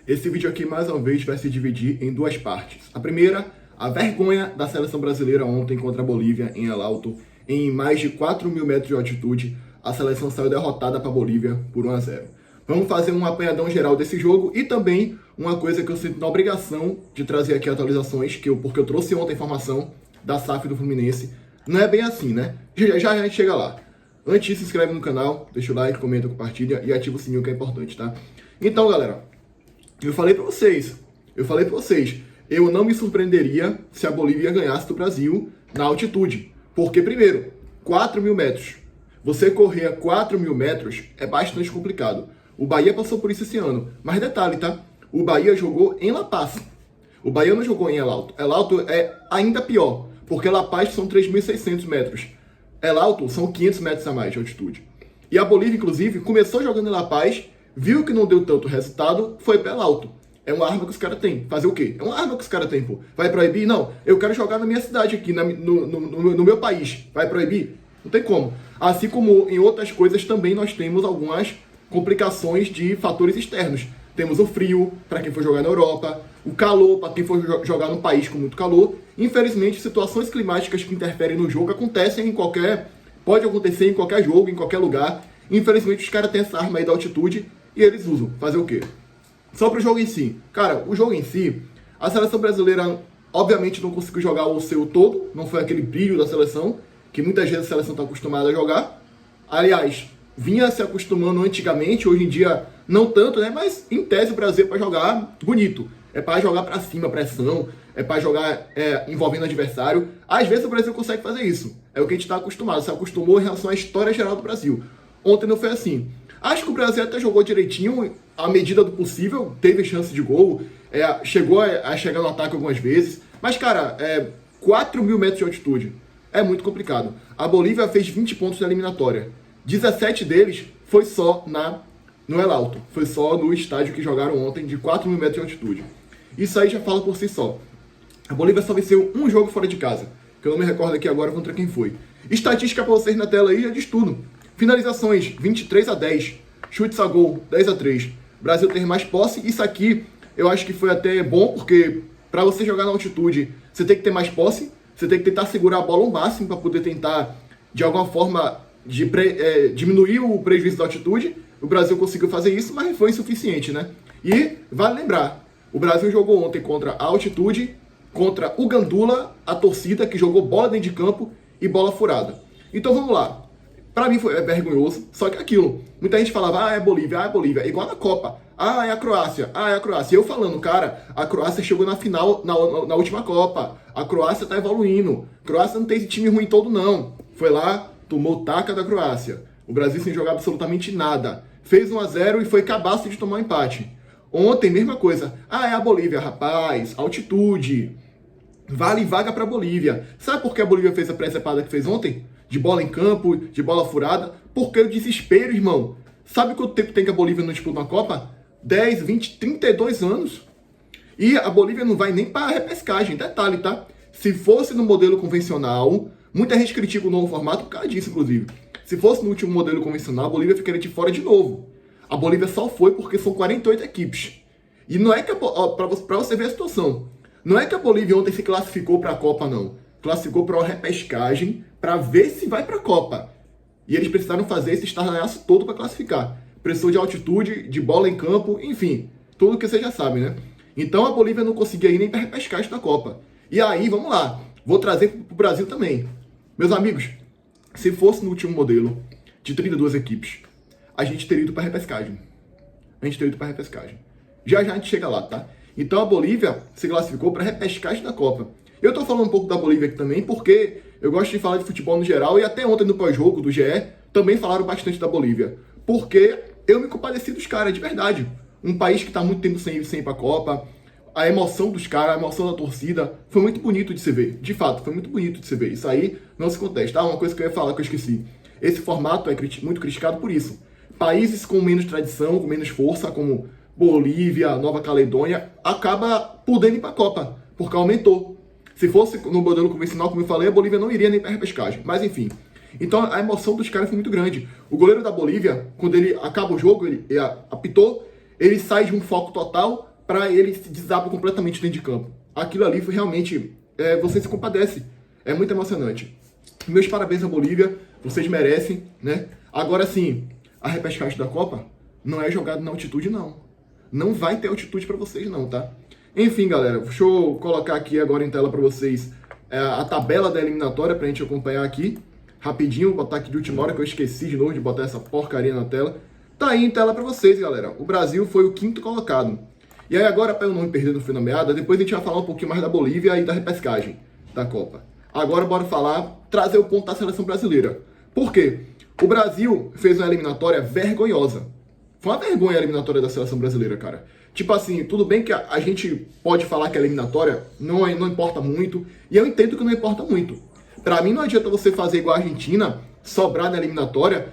Esse vídeo aqui, mais uma vez, vai se dividir em duas partes. A primeira, a vergonha da seleção brasileira ontem contra a Bolívia em El Alto. Em mais de 4.000 metros de altitude, a seleção saiu derrotada para a Bolívia por 1-0. Vamos fazer um apanhadão geral desse jogo e também uma coisa que eu sinto na obrigação de trazer aqui atualizações, porque eu trouxe ontem a informação da SAF do Fluminense. Não é bem assim, né? Já a gente chega lá. Antes, se inscreve no canal, deixa o like, comenta, compartilha e ativa o sininho que é importante, tá? Então, galera, eu falei pra vocês, eu não me surpreenderia se a Bolívia ganhasse do Brasil na altitude. Porque, primeiro, 4.000 metros. Você correr a 4.000 metros é bastante complicado. O Bahia passou por isso esse ano. Mas detalhe, tá? O Bahia jogou em La Paz. O Bahia não jogou em El Alto. El Alto é ainda pior, porque La Paz são 3.600 metros. El Alto são 500 metros a mais de altitude. E a Bolívia, inclusive, começou jogando em La Paz, viu que não deu tanto resultado, foi para El Alto. É uma arma que os caras têm. Fazer o quê? É uma arma que os caras têm, pô. Vai proibir? Não. Eu quero jogar na minha cidade aqui, no meu país. Vai proibir? Não tem como. Assim como em outras coisas também nós temos algumas complicações de fatores externos. Temos o frio, para quem for jogar na Europa, o calor, para quem for jogar num país com muito calor. Infelizmente, situações climáticas que interferem no jogo pode acontecer em qualquer jogo, em qualquer lugar. Infelizmente, os caras têm essa arma aí da altitude e eles usam. Fazer o quê? Só pro jogo em si. Cara, o jogo em si, a seleção brasileira obviamente não conseguiu jogar o seu todo, não foi aquele brilho da seleção, que muitas vezes a seleção está acostumada a jogar. Aliás, vinha se acostumando antigamente, hoje em dia não tanto, né? Mas em tese o Brasil é para jogar bonito. É para jogar para cima, pressão, é para jogar envolvendo o adversário. Às vezes o Brasil consegue fazer isso. É o que a gente está acostumado, se acostumou em relação à história geral do Brasil. Ontem não foi assim. Acho que o Brasil até jogou direitinho, à medida do possível, teve chance de gol, chegou a chegar no ataque algumas vezes. Mas, cara, 4.000 metros de altitude é muito complicado. A Bolívia fez 20 pontos na eliminatória. 17 deles foi só no El Alto. Foi só no estádio que jogaram ontem, de 4.000 metros de altitude. Isso aí já fala por si só. A Bolívia só venceu um jogo fora de casa, que eu não me recordo aqui agora contra quem foi. Estatística pra vocês na tela aí, já diz tudo. Finalizações, 23-10. Chutes a gol, 10-3. Brasil tem mais posse. Isso aqui eu acho que foi até bom, porque para você jogar na altitude, você tem que ter mais posse, você tem que tentar segurar a bola ao máximo para poder tentar, de alguma forma, diminuir o prejuízo da altitude. O Brasil conseguiu fazer isso, mas foi insuficiente, né? E vale lembrar, o Brasil jogou ontem contra a altitude, contra o Gandula, a torcida que jogou bola dentro de campo e bola furada. Então vamos lá. Pra mim foi vergonhoso, só que aquilo. Muita gente falava, é Bolívia, é igual na Copa. É a Croácia, é a Croácia. E eu falando, cara, a Croácia chegou na final, na última Copa. A Croácia tá evoluindo. A Croácia não tem esse time ruim todo, não. Foi lá, tomou taca da Croácia. O Brasil sem jogar absolutamente nada. Fez 1-0 e foi cabaço de tomar um empate. Ontem, mesma coisa. É a Bolívia, rapaz, altitude. Vale vaga pra Bolívia. Sabe por que a Bolívia fez a pré-cepada que fez ontem? De bola em campo, de bola furada? Porque o desespero, irmão. Sabe quanto tempo tem que a Bolívia não disputa uma Copa? 10, 20, 32 anos. E a Bolívia não vai nem para repescagem. Detalhe, tá? Se fosse no modelo convencional, muita gente critica o novo formato por causa disso, inclusive. Se fosse no último modelo convencional, a Bolívia ficaria de fora de novo. A Bolívia só foi porque são 48 equipes. E não é que, pra você ver a situação, não é que a Bolívia ontem se classificou para a Copa, não. Classificou para uma repescagem para ver se vai para a Copa. E eles precisaram fazer esse estardalhaço todo para classificar. Precisou de altitude, de bola em campo, enfim, tudo que você já sabe, né? Então a Bolívia não conseguia ir nem para a repescagem da Copa. E aí, vamos lá, vou trazer para o Brasil também. Meus amigos, se fosse no último modelo de 32 equipes, a gente teria ido para a repescagem. Já a gente chega lá, tá? Então a Bolívia se classificou para a repescagem da Copa. Eu tô falando um pouco da Bolívia aqui também porque eu gosto de falar de futebol no geral e até ontem no pós-jogo do GE também falaram bastante da Bolívia. Porque eu me compadeci dos caras, de verdade. Um país que tá muito tempo sem ir pra Copa, a emoção dos caras, a emoção da torcida, foi muito bonito de se ver. De fato, foi muito bonito de se ver. Isso aí não se contesta. Uma coisa que eu ia falar que eu esqueci. Esse formato é muito criticado por isso. Países com menos tradição, com menos força, como Bolívia, Nova Caledônia, acaba podendo ir pra Copa, porque aumentou. Se fosse no modelo convencional, como eu falei, a Bolívia não iria nem para a repescagem. Mas enfim. Então a emoção dos caras foi muito grande. O goleiro da Bolívia, quando ele acaba o jogo, ele apitou, ele sai de um foco total para ele se desaba completamente dentro de campo. Aquilo ali foi realmente, você se compadece, é muito emocionante. Meus parabéns à Bolívia, vocês merecem, né? Agora sim, a repescagem da Copa não é jogada na altitude, não. Não vai ter altitude para vocês, não, tá? Enfim, galera, deixa eu colocar aqui agora em tela para vocês a tabela da eliminatória pra gente acompanhar aqui. Rapidinho, vou botar aqui de última hora, que eu esqueci de novo de botar essa porcaria na tela. Tá aí em tela pra vocês, galera. O Brasil foi o 5º colocado. E aí agora, para eu não me perder no fio da meada, depois a gente vai falar um pouquinho mais da Bolívia e da repescagem da Copa. Agora bora trazer o ponto da seleção brasileira. Por quê? O Brasil fez uma eliminatória vergonhosa. Foi uma vergonha a eliminatória da seleção brasileira, cara. Tipo assim, tudo bem que a gente pode falar que a eliminatória não importa muito, e eu entendo que não importa muito. Pra mim não adianta você fazer igual a Argentina, sobrar na eliminatória,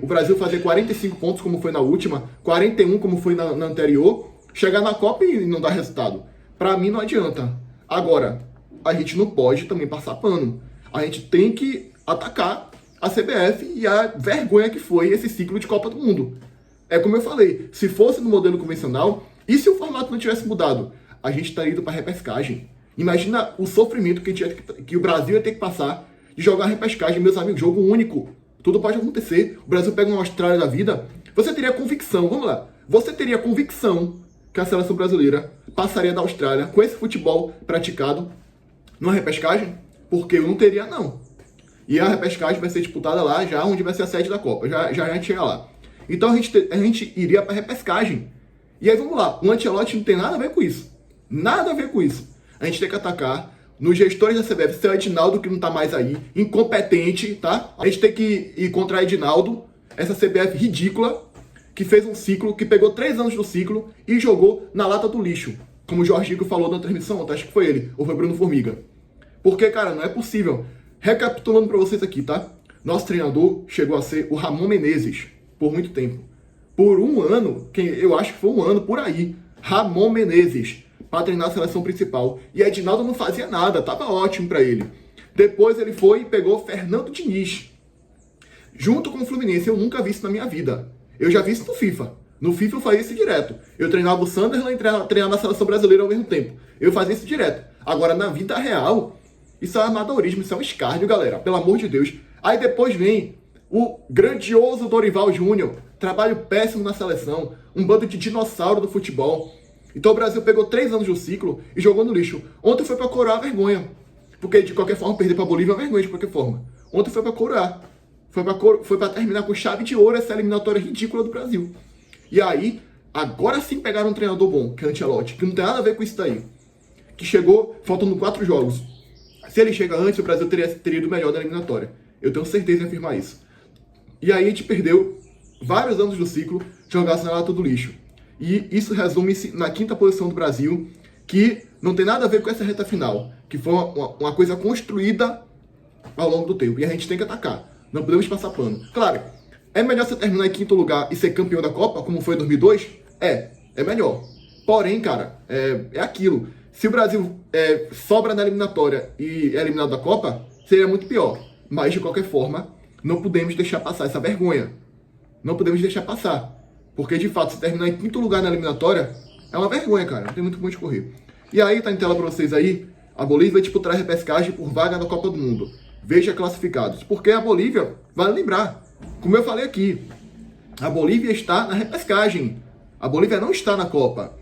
o Brasil fazer 45 pontos como foi na última, 41 como foi na anterior, chegar na Copa e não dar resultado. Pra mim não adianta. Agora, a gente não pode também passar pano. A gente tem que atacar a CBF e a vergonha que foi esse ciclo de Copa do Mundo. É como eu falei, se fosse no modelo convencional, e se o formato não tivesse mudado, a gente estaria indo para repescagem. Imagina o sofrimento que o Brasil ia ter que passar de jogar repescagem, meus amigos, jogo único. Tudo pode acontecer. O Brasil pega uma Austrália da vida. Você teria convicção, vamos lá, você teria convicção que a seleção brasileira passaria da Austrália com esse futebol praticado numa repescagem? Porque eu não teria, não. E a repescagem vai ser disputada lá, já onde vai ser a sede da Copa. Já a gente chega lá. Então a gente iria para repescagem. E aí vamos lá, o Ancelotti não tem nada a ver com isso. Nada a ver com isso. A gente tem que atacar nos gestores da CBF, seu Edinaldo, que não tá mais aí, incompetente, tá? A gente tem que ir contra Edinaldo, essa CBF ridícula, que fez um ciclo, que pegou 3 anos do ciclo e jogou na lata do lixo. Como o Jorginho falou na transmissão, acho que foi ele, ou foi Bruno Formiga. Porque, cara, não é possível. Recapitulando pra vocês aqui, tá? Nosso treinador chegou a ser o Ramon Menezes, por muito tempo. Por um ano, eu acho que foi um ano por aí, Ramon Menezes, para treinar a seleção principal. E Edinaldo não fazia nada, tava ótimo para ele. Depois ele foi e pegou Fernando Diniz, junto com o Fluminense. Eu nunca vi isso na minha vida. Eu já vi isso no FIFA. No FIFA eu fazia isso direto. Eu treinava o Sunderland e treinava a seleção brasileira ao mesmo tempo. Eu fazia isso direto. Agora, na vida real, isso é amadorismo, isso é um escárnio, galera. Pelo amor de Deus. Aí depois vem o grandioso Dorival Júnior. Trabalho péssimo na seleção. Um bando de dinossauro do futebol. Então o Brasil pegou 3 anos do ciclo e jogou no lixo. Ontem foi para coroar a vergonha. Porque de qualquer forma, perder para a Bolívia é uma vergonha de qualquer forma. Ontem foi para coroar. Foi para terminar com chave de ouro essa eliminatória ridícula do Brasil. E aí, agora sim pegaram um treinador bom, que é o Ancelotti, que não tem nada a ver com isso daí. Que chegou faltando 4 jogos. Se ele chega antes, o Brasil teria ido melhor na eliminatória. Eu tenho certeza em afirmar isso. E aí a gente perdeu vários anos do ciclo, jogasse na lata do lixo. E isso resume-se na 5ª posição do Brasil, que não tem nada a ver com essa reta final, que foi uma coisa construída ao longo do tempo. E a gente tem que atacar. Não podemos passar pano. Claro, é melhor você terminar em 5º lugar e ser campeão da Copa, como foi em 2002? É melhor. Porém, cara, é aquilo. Se o Brasil sobra na eliminatória e é eliminado da Copa, seria muito pior. Mas, de qualquer forma, não podemos deixar passar essa vergonha. Não podemos deixar passar. Porque, de fato, se terminar em 5º lugar na eliminatória, é uma vergonha, cara. Não tem muito como escorrer. E aí, tá em tela pra vocês aí, a Bolívia vai disputar a repescagem por vaga na Copa do Mundo. Veja classificados. Porque a Bolívia, vale lembrar, como eu falei aqui, a Bolívia está na repescagem. A Bolívia não está na Copa.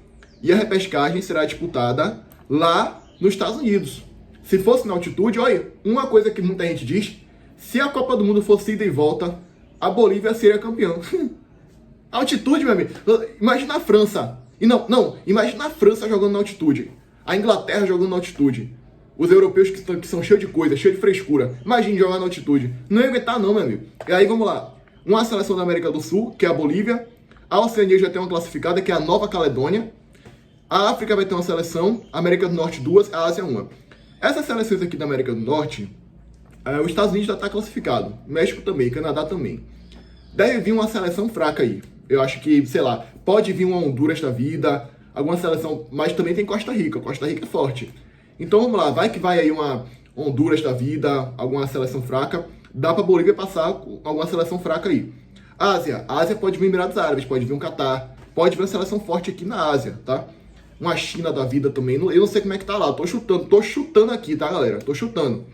E a repescagem será disputada lá nos Estados Unidos. Se fosse na altitude, olha, uma coisa que muita gente diz, se a Copa do Mundo fosse ida e volta, a Bolívia seria campeã. Altitude, meu amigo. Imagina a França. E não, imagina a França jogando na altitude. A Inglaterra jogando na altitude. Os europeus que são cheios de coisa, cheios de frescura. Imagine jogar na altitude. Não ia aguentar não, meu amigo. E aí, vamos lá. Uma seleção da América do Sul, que é a Bolívia. A Oceania já tem uma classificada, que é a Nova Caledônia. A África vai ter uma seleção. A América do Norte 2, a Ásia 1. Essas seleções aqui da América do Norte, os Estados Unidos já está classificado. México também, Canadá também. Deve vir uma seleção fraca aí. Eu acho que, sei lá, pode vir uma Honduras da vida, alguma seleção, mas também tem Costa Rica. Costa Rica é forte. Então vamos lá, vai que vai aí uma Honduras da vida, alguma seleção fraca. Dá pra Bolívia passar com alguma seleção fraca aí. Ásia pode vir Emirados Árabes, pode vir um Catar, pode vir uma seleção forte aqui na Ásia, tá? uma China da vida também. Eu não sei como é que tá lá, tô chutando aqui, tá, galera? Tô chutando.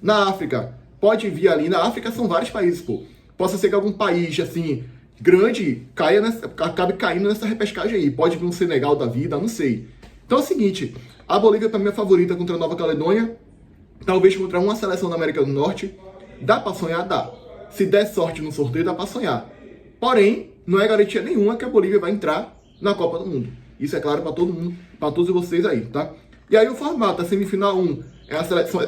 Na África, pode vir ali, na África são vários países, pô. Possa ser que algum país, assim, grande, acabe caindo nessa repescagem aí. Pode vir um Senegal da vida, não sei. Então é o seguinte, a Bolívia pra mim é favorita contra a Nova Caledônia, talvez contra uma seleção da América do Norte. Dá pra sonhar? Dá. Se der sorte no sorteio, dá pra sonhar. Porém, não é garantia nenhuma que a Bolívia vai entrar na Copa do Mundo. Isso é claro pra todo mundo, pra todos vocês aí, tá? E aí o formato, a semifinal 1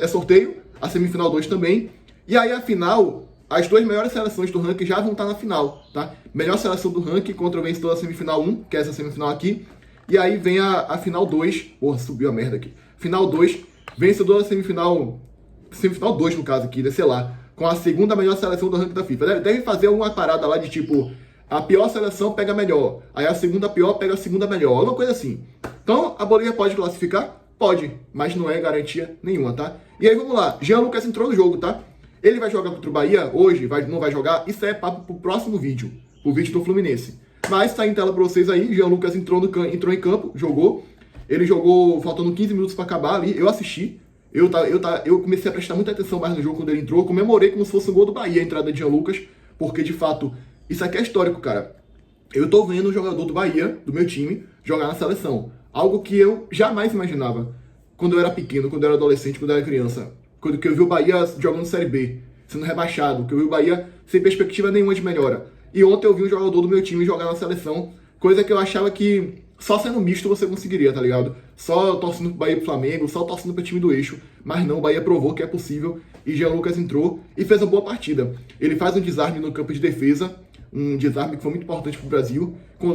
é sorteio, a semifinal 2 também. E aí a final, as duas melhores seleções do ranking já vão estar na final, tá? Melhor seleção do ranking contra o vencedor da semifinal 1, que é essa semifinal aqui. E aí vem a final 2, porra, subiu a merda aqui. Final 2, vencedor da semifinal 2 no caso aqui, sei lá, com a segunda melhor seleção do ranking da FIFA. Deve fazer alguma parada lá de tipo, a pior seleção pega a melhor, aí a segunda pior pega a segunda melhor, alguma coisa assim. Então, a Bolívia pode classificar? Pode, mas não é garantia nenhuma, tá? E aí, vamos lá, Jean Lucas entrou no jogo, tá? Ele vai jogar contra o Bahia hoje, não vai jogar? Isso é papo pro próximo vídeo, o vídeo do Fluminense. Mas tá em tela pra vocês aí, Jean Lucas entrou em campo, jogou. Ele jogou faltando 15 minutos pra acabar ali, eu assisti. Eu comecei a prestar muita atenção mais no jogo quando ele entrou, eu comemorei como se fosse um gol do Bahia a entrada de Jean Lucas, porque de fato, isso aqui é histórico, cara. Eu tô vendo um jogador do Bahia, do meu time, jogar na seleção. Algo que eu jamais imaginava quando eu era pequeno, quando eu era adolescente, quando eu era criança. Quando eu vi o Bahia jogando Série B, sendo rebaixado, que eu vi o Bahia sem perspectiva nenhuma de melhora. E ontem eu vi um jogador do meu time jogar na seleção, coisa que eu achava que só sendo misto você conseguiria, tá ligado? Só torcendo pro Bahia e pro Flamengo, só torcendo pro time do eixo. Mas não, o Bahia provou que é possível e Jean Lucas entrou e fez uma boa partida. Ele faz um desarme no campo de defesa, um desarme que foi muito importante pro Brasil.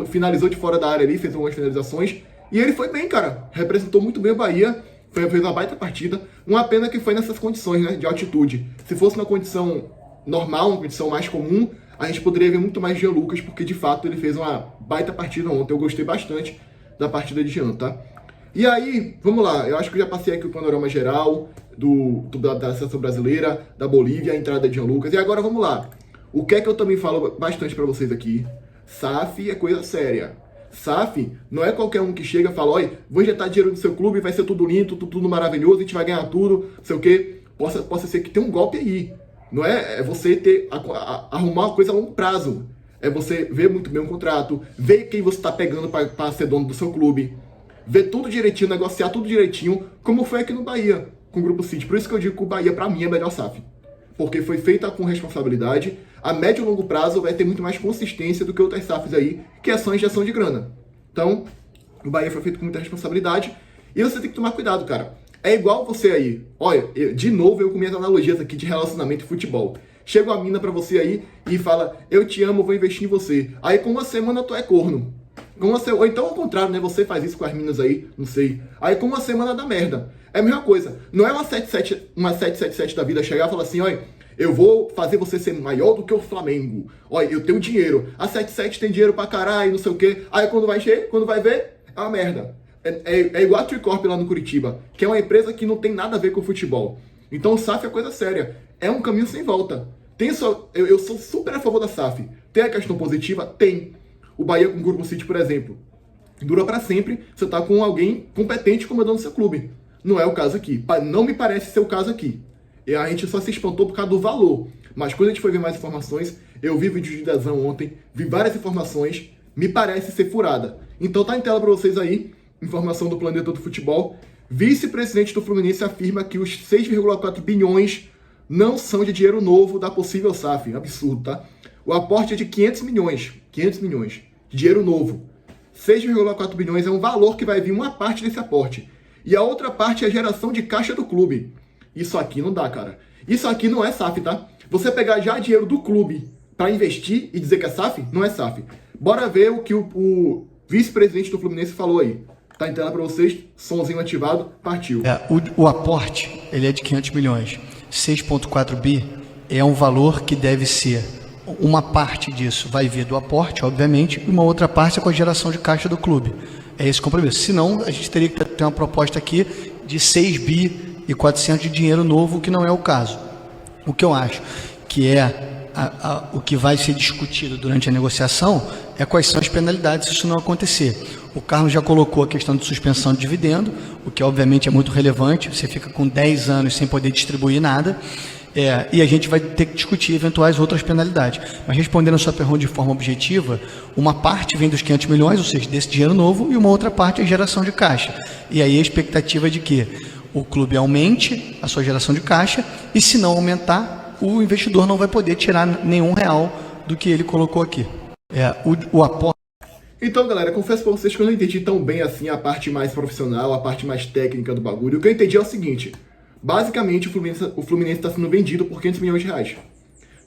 Finalizou de fora da área ali, fez algumas finalizações. E ele foi bem, cara. Representou muito bem o Bahia. Fez uma baita partida. Uma pena que foi nessas condições, né, de altitude. Se fosse uma condição normal, uma condição mais comum, a gente poderia ver muito mais Jean Lucas, porque de fato ele fez uma baita partida ontem. Eu gostei bastante da partida de Jean, tá? E aí, vamos lá. Eu acho que eu já passei aqui o panorama geral da seleção brasileira, da Bolívia, a entrada de Jean Lucas. E agora vamos lá. O que é que eu também falo bastante pra vocês aqui? SAF é coisa séria. SAF não é qualquer um que chega e fala, olha, vou injetar dinheiro no seu clube, vai ser tudo lindo, tudo maravilhoso, a gente vai ganhar tudo, não sei o quê. Possa ser que tenha um golpe aí. Não é você arrumar uma coisa a longo prazo. É você ver muito bem um contrato, ver quem você está pegando para ser dono do seu clube, ver tudo direitinho, negociar tudo direitinho, como foi aqui no Bahia, com o Grupo City. Por isso que eu digo que o Bahia, para mim, é melhor SAF. Porque foi feita com responsabilidade, a médio e longo prazo vai ter muito mais consistência do que outras SAFs aí, que é só injeção de grana. Então, o Bahia foi feito com muita responsabilidade e você tem que tomar cuidado, cara. É igual você aí, olha, de novo eu com minhas analogias aqui de relacionamento e futebol. Chega uma mina pra você aí e fala, eu te amo, vou investir em você. Aí com uma semana tu é corno. Ou então ao contrário, né? Você faz isso com as minas aí, não sei. Aí com uma semana dá merda. É a mesma coisa. Não é uma 777 da vida chegar e falar assim, olha, eu vou fazer você ser maior do que o Flamengo. Olha, eu tenho dinheiro. A 77 tem dinheiro pra caralho, não sei o quê. Aí quando vai ver, é uma merda. É igual a Tricorp lá no Curitiba, que é uma empresa que não tem nada a ver com o futebol. Então o SAF é coisa séria. É um caminho sem volta. Eu sou super a favor da SAF. Tem a questão positiva? Tem. O Bahia com o Grupo City, por exemplo, dura pra sempre. Você tá com alguém competente comandando seu clube. Não é o caso aqui. Não me parece ser o caso aqui. E a gente só se espantou por causa do valor. Mas quando a gente foi ver mais informações, eu vi vídeo de Dezão ontem, vi várias informações, me parece ser furada. Então tá em tela pra vocês aí, informação do Planeta do Futebol. Vice-presidente do Fluminense afirma que os 6,4 bilhões não são de dinheiro novo da possível SAF. Absurdo, tá? O aporte é de 500 milhões. 500 milhões de dinheiro novo. 6,4 bilhões é um valor que vai vir uma parte desse aporte. E a outra parte é a geração de caixa do clube. Isso aqui não dá, cara. Isso aqui não é SAF, tá? Você pegar já dinheiro do clube para investir e dizer que é SAF, não é SAF. Bora ver o que o vice-presidente do Fluminense falou aí. Tá em tela para vocês, somzinho ativado, partiu. O aporte, ele é de 500 milhões. 6,4 bi é um valor que deve ser, uma parte disso vai vir do aporte, obviamente, e uma outra parte é com a geração de caixa do clube. É esse compromisso. Senão, a gente teria que ter uma proposta aqui de 6 bi e 400 de dinheiro novo, que não é o caso. O que eu acho que é o que vai ser discutido durante a negociação é quais são as penalidades se isso não acontecer. O Carlos já colocou a questão de suspensão de dividendo, o que obviamente é muito relevante, você fica com 10 anos sem poder distribuir nada, e a gente vai ter que discutir eventuais outras penalidades. Mas respondendo a sua pergunta de forma objetiva, uma parte vem dos 500 milhões, ou seja, desse dinheiro novo, e uma outra parte é geração de caixa. E aí a expectativa é de que o clube aumente a sua geração de caixa, e se não aumentar, o investidor não vai poder tirar nenhum real do que ele colocou aqui. O aporte. Então, galera, confesso pra vocês que eu não entendi tão bem assim a parte mais profissional, a parte mais técnica do bagulho. O que eu entendi é o seguinte: basicamente, o Fluminense está sendo vendido por 500 milhões de reais.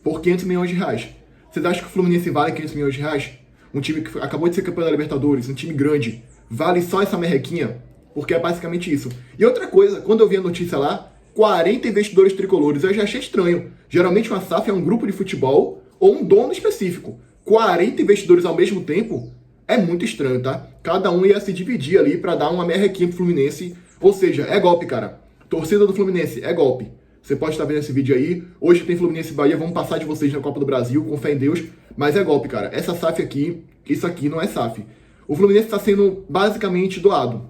Por 500 milhões de reais. Vocês acham que o Fluminense vale 500 milhões de reais? Um time que acabou de ser campeão da Libertadores, um time grande, vale só essa merrequinha? Porque é basicamente isso. E outra coisa, quando eu vi a notícia lá, 40 investidores tricolores, eu já achei estranho. Geralmente uma SAF é um grupo de futebol ou um dono específico. 40 investidores ao mesmo tempo é muito estranho, tá? Cada um ia se dividir ali pra dar uma merrequinha pro Fluminense. Ou seja, é golpe, cara. Torcida do Fluminense, é golpe. Você pode estar vendo esse vídeo aí. Hoje tem Fluminense e Bahia, vamos passar de vocês na Copa do Brasil, com fé em Deus. Mas é golpe, cara. Essa SAF aqui, isso aqui não é SAF. O Fluminense está sendo basicamente doado.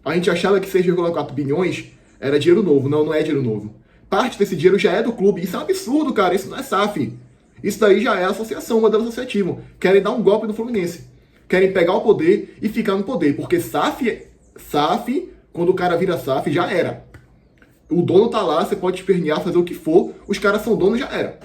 A gente achava que 6,4 bilhões era dinheiro novo. Não, não é dinheiro novo. Parte desse dinheiro já é do clube. Isso é um absurdo, cara. Isso não é SAF. Isso daí já é associação, modelo associativo. Querem dar um golpe no Fluminense. Querem pegar o poder e ficar no poder. Porque SAF, quando o cara vira SAF, já era. O dono tá lá, você pode espernear, fazer o que for. Os caras são donos, já era.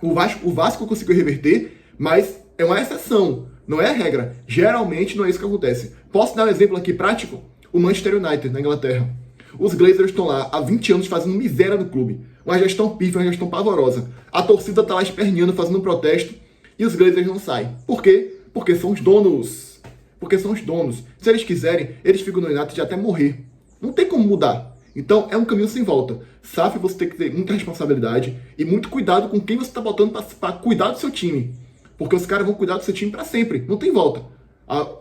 O Vasco conseguiu reverter, mas é uma exceção. Não é a regra. Geralmente não é isso que acontece. Posso dar um exemplo aqui prático? O Manchester United, na Inglaterra. Os Glazers estão lá há 20 anos fazendo miséria no clube. Uma gestão pífia, uma gestão pavorosa. A torcida tá lá esperneando, fazendo um protesto. E os Glazers não saem. Por quê? Porque são os donos. Porque são os donos. Se eles quiserem, eles ficam no United até morrer. Não tem como mudar. Então é um caminho sem volta. SAF, você tem que ter muita responsabilidade e muito cuidado com quem você está botando para cuidar do seu time. Porque os caras vão cuidar do seu time para sempre. Não tem volta.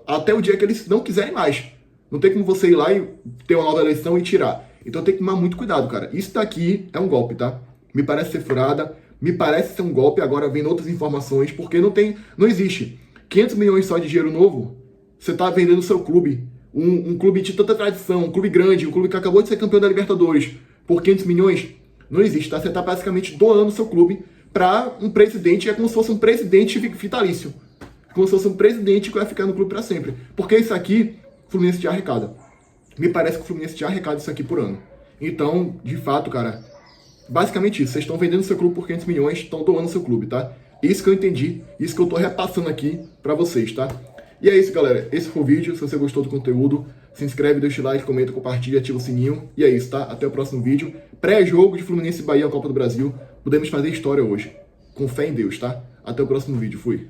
Até o dia que eles não quiserem mais. Não tem como você ir lá e ter uma nova eleição e tirar. Então tem que tomar muito cuidado, cara. Isso daqui é um golpe, tá? Me parece ser furada, me parece ser um golpe. Agora vem outras informações, porque não existe 500 milhões só de dinheiro novo. Você tá vendendo o seu clube. Um clube de tanta tradição, um clube grande, um clube que acabou de ser campeão da Libertadores, por 500 milhões, não existe, tá? Você tá basicamente doando o seu clube para um presidente que é como se fosse um presidente vitalício. Como se fosse um presidente que vai ficar no clube para sempre. Porque isso aqui, o Fluminense te arrecada. Me parece que o Fluminense te arrecada isso aqui por ano. Então, de fato, cara, basicamente isso. Vocês estão vendendo seu clube por 500 milhões, estão doando seu clube, tá? Isso que eu entendi, isso que eu tô repassando aqui para vocês, tá? E é isso, galera. Esse foi o vídeo. Se você gostou do conteúdo, se inscreve, deixa o like, comenta, compartilha, ativa o sininho. E é isso, tá? Até o próximo vídeo. Pré-jogo de Fluminense e Bahia, Copa do Brasil. Podemos fazer história hoje. Com fé em Deus, tá? Até o próximo vídeo. Fui.